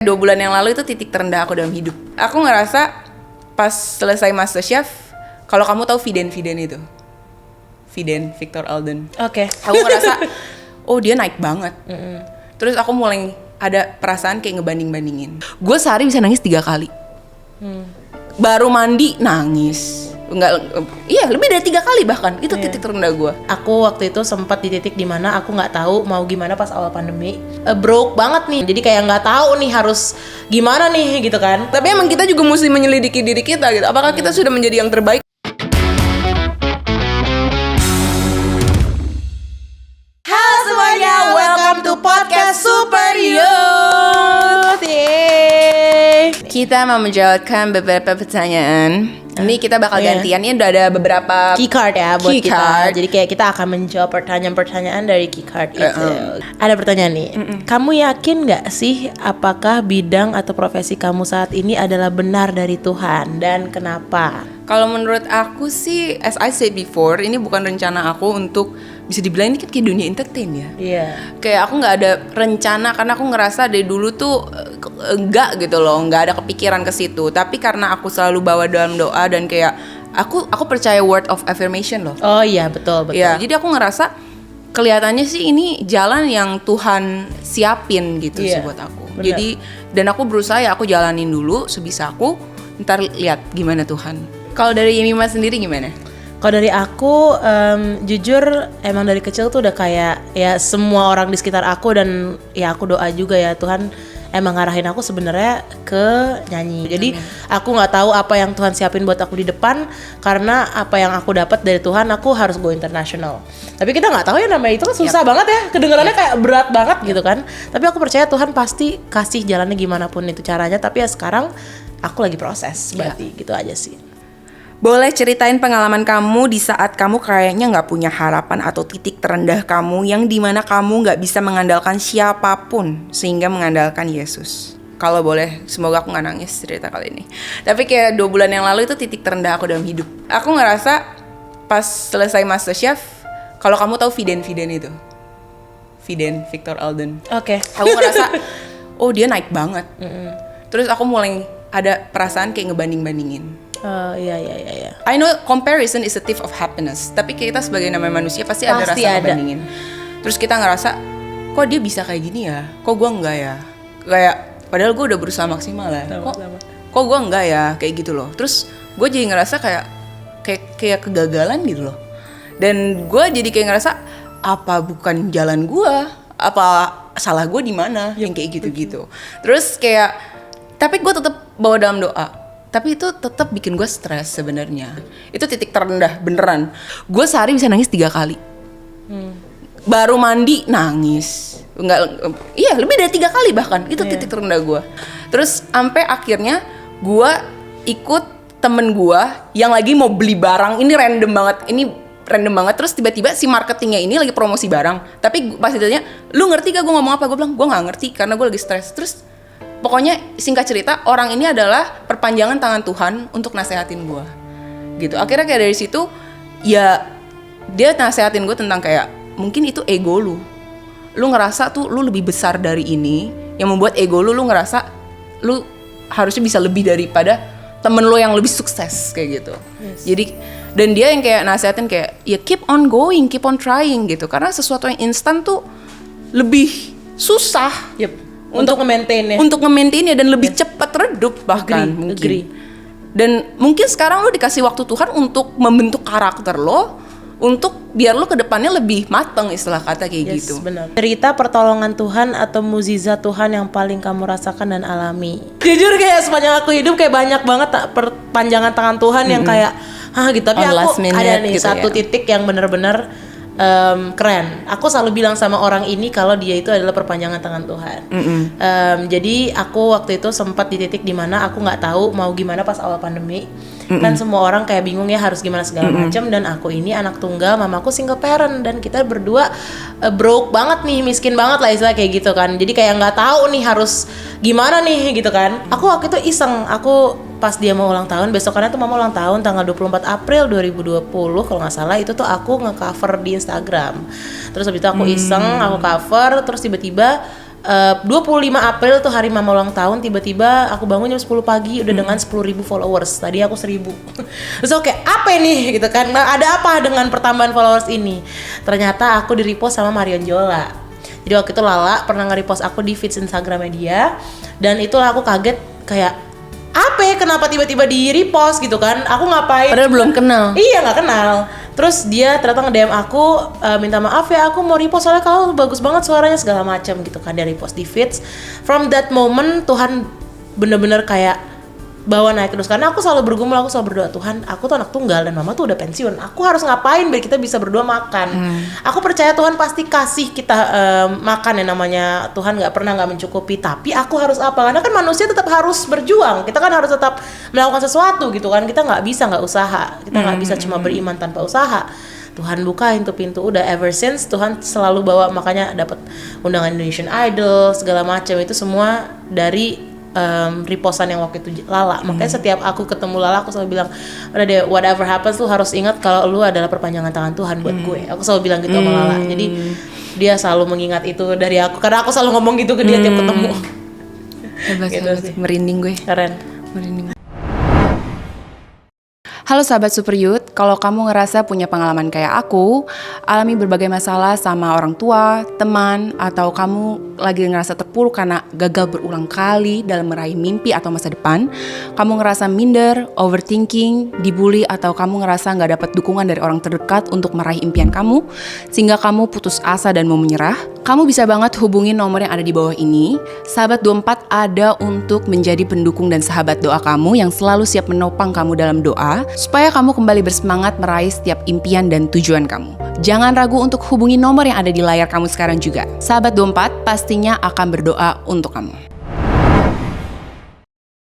2 bulan yang lalu itu titik terendah aku dalam hidup. Aku ngerasa pas selesai MasterChef, kalau kamu tahu Viden itu, Viden, Victor Alden. Oke. Aku ngerasa, oh dia naik banget. Terus aku mulai ada perasaan kayak ngebanding-bandingin. Gue sehari bisa nangis 3 kali. Baru mandi nangis. Iya lebih dari 3 kali bahkan. Itu titik terendah gue. Aku waktu itu sempat di titik dimana aku nggak tahu mau gimana pas awal pandemi. Broke banget nih. Jadi kayak nggak tahu nih harus gimana nih gitu kan. Tapi emang kita juga mesti menyelidiki diri kita gitu. Apakah kita sudah menjadi yang terbaik? Halo semuanya, welcome to podcast Super Youth. Kita mau menjawabkan beberapa pertanyaan. Ini kita bakal gantian. Ini udah ada beberapa key card ya buat key kita. card. Jadi kayak kita akan menjawab pertanyaan-pertanyaan dari key card itu. Ada pertanyaan nih. Kamu yakin nggak sih apakah bidang atau profesi kamu saat ini adalah benar dari Tuhan dan kenapa? Kalau menurut aku sih, as I said before, ini bukan rencana aku untuk bisa dibilang ini kan kayak dunia entertain ya. Iya. Kayak aku nggak ada rencana karena aku ngerasa dari dulu tuh enggak gitu loh, nggak ada kepikiran ke situ. Tapi karena aku selalu bawa dalam doa dan kayak aku percaya word of affirmation loh. Oh iya betul. Ya, jadi aku ngerasa kelihatannya sih ini jalan yang Tuhan siapin gitu sih buat aku. Bener. Jadi dan aku berusaha ya aku jalanin dulu sebisa aku. Ntar lihat gimana Tuhan. Kalau dari Yemima sendiri gimana? Kalau dari aku, jujur emang dari kecil tuh udah kayak ya semua orang di sekitar aku dan ya aku doa juga ya Tuhan emang ngarahin aku sebenarnya ke nyanyi. Jadi aku nggak tahu apa yang Tuhan siapin buat aku di depan karena apa yang aku dapat dari Tuhan aku harus go international. Tapi kita nggak tahu ya namanya itu kan susah banget ya, kedengarannya kayak berat banget gitu kan. Tapi aku percaya Tuhan pasti kasih jalannya gimana pun itu caranya. Tapi ya sekarang aku lagi proses berarti gitu aja sih. Boleh ceritain pengalaman kamu di saat kamu kayaknya nggak punya harapan atau titik terendah kamu yang dimana kamu nggak bisa mengandalkan siapapun sehingga mengandalkan Yesus. Kalau boleh, semoga aku nggak nangis cerita kali ini. Tapi kayak 2 bulan yang lalu itu titik terendah aku dalam hidup. Aku ngerasa pas selesai MasterChef, kalau kamu tahu Viden itu, Viden, Victor Alden. Oke. Aku ngerasa, oh dia naik banget. Terus aku mulai ada perasaan kayak ngebanding-bandingin. Iya. I know comparison is a thief of happiness. Tapi kita sebagai namanya manusia pasti ada rasa ngebandingin. Terus kita ngerasa, kok dia bisa kayak gini ya? Kok gue enggak ya? Kayak padahal gue udah berusaha maksimal ya. Kok gue enggak ya? Kayak gitu loh. Terus gue jadi ngerasa kayak kegagalan gitu loh. Dan gue jadi kayak ngerasa apa bukan jalan gue? Apa salah gue di mana? Yang kayak gitu-gitu. Terus kayak tapi gue tetap bawa dalam doa. Tapi itu tetap bikin gue stres sebenarnya. Itu titik terendah beneran. Gue sehari bisa nangis 3 kali. Baru mandi nangis. Iya lebih dari 3 kali bahkan. Itu titik terendah gue. Terus sampai akhirnya gue ikut temen gue yang lagi mau beli barang. Ini random banget. Terus tiba-tiba si marketingnya ini lagi promosi barang. Tapi pas ditanya, lu ngerti gak gue ngomong apa? Gue bilang gue gak ngerti karena gue lagi stres. Terus pokoknya singkat cerita, orang ini adalah perpanjangan tangan Tuhan untuk nasehatin gue gitu. Akhirnya kayak dari situ ya dia nasehatin gue tentang kayak mungkin itu ego lu ngerasa tuh lu lebih besar dari ini, yang membuat ego lu ngerasa lu harusnya bisa lebih daripada temen lu yang lebih sukses kayak gitu. Jadi dan dia yang kayak nasehatin kayak ya keep on going, keep on trying gitu, karena sesuatu yang instan tuh lebih susah untuk nge-maintainnya dan lebih cepat redup bahkan mungkin. Dan mungkin sekarang lo dikasih waktu Tuhan untuk membentuk karakter lo, untuk biar lo kedepannya lebih mateng istilah kata kayak gitu. Benar. Cerita pertolongan Tuhan atau mukjizat Tuhan yang paling kamu rasakan dan alami. Jujur kayak sepanjang aku hidup kayak banyak banget perpanjangan tangan Tuhan yang kayak gitu. Tapi aku ada nih gitu satu titik yang benar-benar keren. Aku selalu bilang sama orang ini kalau dia itu adalah perpanjangan tangan Tuhan. Jadi aku waktu itu sempat di titik dimana aku nggak tahu mau gimana pas awal pandemi. Kan semua orang kayak bingung ya harus gimana segala macam. Dan aku ini anak tunggal, mamaku single parent dan kita berdua broke banget nih, miskin banget lah istilah kayak gitu kan. Jadi kayak nggak tahu nih harus gimana nih gitu kan. Aku waktu itu iseng, aku pas dia mau ulang tahun, besokannya tuh mama ulang tahun tanggal 24 April 2020 kalau nggak salah, itu tuh aku nge-cover di Instagram. Terus habis itu aku iseng, aku cover, terus tiba-tiba 25 April tuh hari mama ulang tahun, tiba-tiba aku bangun jam 10 pagi udah dengan 10.000 followers. Tadi aku 1.000. Terus oke, apa ini gitu kan? Nah, ada apa dengan pertambahan followers ini? Ternyata aku di-repost sama Marion Jola. Jadi waktu itu Lala pernah nge-repost aku di feeds Instagramnya dia, dan itulah aku kaget kayak apa ya, kenapa tiba-tiba di-repost gitu kan? Aku ngapain? Padahal belum kenal. Iya, nggak kenal. Terus dia ternyata nge-DM aku, minta maaf ya, aku mau repost soalnya kamu bagus banget suaranya segala macam gitu kan. Dia repost di feeds. From that moment Tuhan bener-bener kayak bawa naik terus, karena aku selalu bergumul, aku selalu berdoa, Tuhan aku tuh anak tunggal dan mama tuh udah pensiun, aku harus ngapain biar kita bisa berdua makan. Aku percaya Tuhan pasti kasih kita makan, yang namanya Tuhan nggak pernah nggak mencukupi, tapi aku harus apa, karena kan manusia tetap harus berjuang, kita kan harus tetap melakukan sesuatu gitu kan, kita nggak bisa nggak usaha, kita nggak bisa cuma beriman tanpa usaha. Tuhan bukain tuh pintu, udah ever since Tuhan selalu bawa, makanya dapat undangan Indonesian Idol segala macam, itu semua dari repostan yang waktu itu Lala. Makanya setiap aku ketemu Lala aku selalu bilang, udah deh, whatever happens lu harus ingat kalau lu adalah perpanjangan tangan Tuhan buat gue. Aku selalu bilang gitu sama Lala. Jadi dia selalu mengingat itu dari aku, karena aku selalu ngomong gitu ke dia tiap ketemu. Hebat gitu sih. Merinding gue. Keren. Merinding. Halo sahabat Super Youth, kalau kamu ngerasa punya pengalaman kayak aku, alami berbagai masalah sama orang tua, teman, atau kamu lagi ngerasa terpuruk karena gagal berulang kali dalam meraih mimpi atau masa depan, kamu ngerasa minder, overthinking, dibully, atau kamu ngerasa gak dapat dukungan dari orang terdekat untuk meraih impian kamu, sehingga kamu putus asa dan mau menyerah, kamu bisa banget hubungin nomor yang ada di bawah ini. Sahabat 24 ada untuk menjadi pendukung dan sahabat doa kamu yang selalu siap menopang kamu dalam doa, supaya kamu kembali bersemangat meraih setiap impian dan tujuan kamu. Jangan ragu untuk hubungi nomor yang ada di layar kamu sekarang juga. Sahabat 24 pastinya akan berdoa untuk kamu.